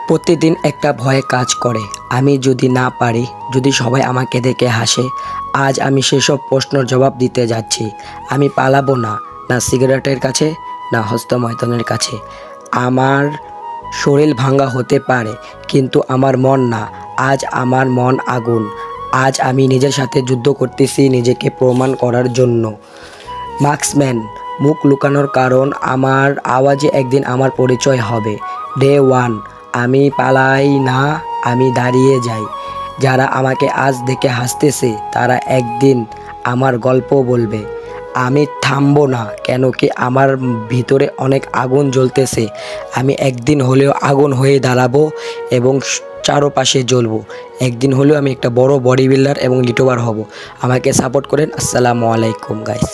প্রতিদিন একটা ভয় কাজ করে, আমি যদি না পারি, যদি সবাই আমাকে দেখে হাসে। আজ আমি সেসব প্রশ্নের জবাব দিতে যাচ্ছি। আমি পালাবো না, না সিগারেটের কাছে, না হস্তমৈথুনের কাছে। আমার শরীর ভাঙা হতে পারে, কিন্তু আমার মন না। আজ আমার মন আগুন। আজ আমি নিজের সাথে যুদ্ধ করতেছি, নিজেকে প্রমাণ করার জন্য। মার্কসম্যান, মুখ লুকানোর কারণ, আমার আওয়াজে একদিন আমার পরিচয় হবে। ডে ওয়ান, আমি পালাই না, আমি দাঁড়িয়ে যাই। যারা আমাকে আজ দেখে হাসতেছে, তারা একদিন আমার গল্প বলবে। আমি থামবো না, কেন কি আমার ভিতরে অনেক আগুন জ্বলতেছে। আমি একদিন হলেও আগুন হয়ে দাঁড়াবো এবং চারপাশে জ্বলবো। একদিন হলেও আমি একটা বড় বডি বিল্ডার এবং ইউটিউবার হব। আমাকে সাপোর্ট করেন। আসসালামু আলাইকুম গাইস।